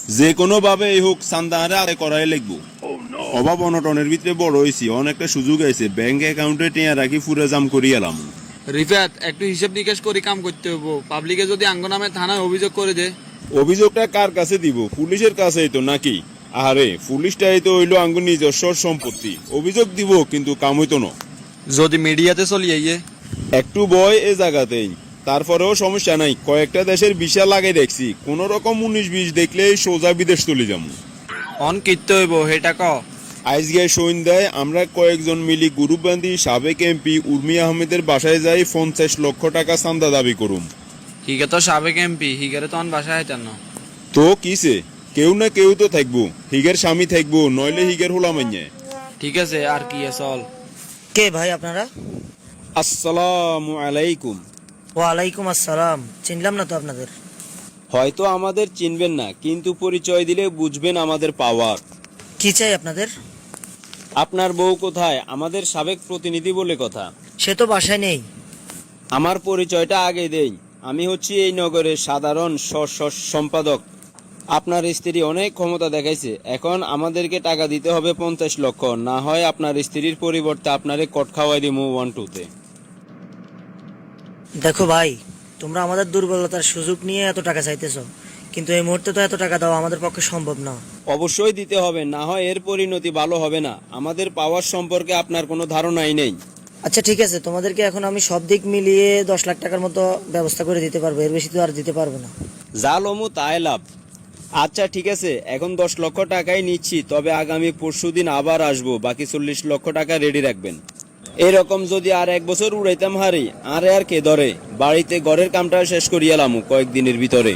যে কোনো ভাবে এই হোক চান্দাহারে আদায় করাই লাগবো। অভাব অনটনের ভিতরে বড় হয়েছি, অনেকটা সুযোগ আছে, ব্যাংক অ্যাকাউন্টে টিয়া রাখি ফুরে জাম করি এলাম। রিফাত একটু হিসাব নিকাশ করে কাম করতে হবো, পাবলিকে যদি আঙ্গ নামে থানায় অভিযোগ করে দে। অভিযোগটা কার কাছে দিব? পুলিশের কাছেই তো নাকি? আরে পুলিশটাই তো হইলো আঙ্গুর নিজস্ব সম্পত্তি, অভিযোগ দিব কিন্তু কাম হইতো না। যদি মিডিয়াতে চলি আইয়ে একটু ভয় এ জায়গাতেই, তারপরেও সমস্যা নাই, কয়েকটা দেশের ভিসা লাগাই দেখছি, কোন রকম 19-20 দেখলেই সোজা বিদেশ চলে যাবো। অন কিনতে হইব হেটা ক। আজকে সন্ধ্যায় আমরা কয়েকজন মিলি গ্রুপ বান্ধি সাবেক এমপি উর্মি আহমেদের বাসায় যাই 50 লক্ষ টাকা চান্দা দাবি করুম। হিগে তো সাবেক এমপি, হিগারে তো অন বাসায় হাইতান না। তো কিসে, কেউ না কেউ তো থাকবো, হিগের স্বামী থাকবো, নইলে হিগের হোলা মাইনে। ঠিক আছে আর কি চল। কে ভাই আপনারা? আসসালামু আলাইকুম। ওয়ালাইকুম আসসালাম। চিনলাম না তো আপনাদের। হয়তো আমাদের চিনবেন না, কিন্তু পরিচয় দিলে বুঝবেন আমাদের পাওয়ার। কি চাই আপনাদের? আপনার বউ কোথায়? আমাদের সাবেক প্রতিনিধি বলে কথা। সে তো বাসায় নেই। আমার পরিচয়টা আগে দেই, আমি হচ্ছি এই নগরের সাধারণ সম্পাদক। আপনার স্ত্রী অনেক ক্ষমতা দেখাইছে, এখন আমাদেরকে টাকা দিতে হবে 50 লক্ষ, না হয় আপনার স্ত্রীর পরিবর্তে আপনারে কট খাওয়াই দিমু 1-2-তে। দেখো ভাই, তোমরা আমাদের দুর্বলতার সুযোগ নিয়ে এত টাকা চাইতেছো, কিন্তু এই মুহূর্তে তো এত টাকা দেওয়া আমাদের পক্ষে সম্ভব না। অবশ্যই দিতে হবে, না হয় এর পরিণতি ভালো হবে না। আমাদের পাওয়ার সম্পর্কে আপনার কোনো ধারণাই নেই। আচ্ছা ঠিক আছে, তোমাদেরকে এখন আমি সব দিক মিলিয়ে 10 লাখ টাকার মতো ব্যবস্থা করে দিতে পারবো, এর বেশি তো আর দিতে পারবো না। যা লমু তাই লাভ। আচ্ছা ঠিক আছে, এখন 10 লক্ষ টাকাই নিচ্ছি, তবে আগামী পরশুদিন আবার আসবো, বাকি 40 লক্ষ টাকা রেডি রাখবেন। এরকম যদি আর 1 বছর উড়াইতাম হারি, আরে আর কে ধরে? বাড়িতে ঘরের কামটা শেষ করিয়ালাম কয়েকদিনের ভিতরে।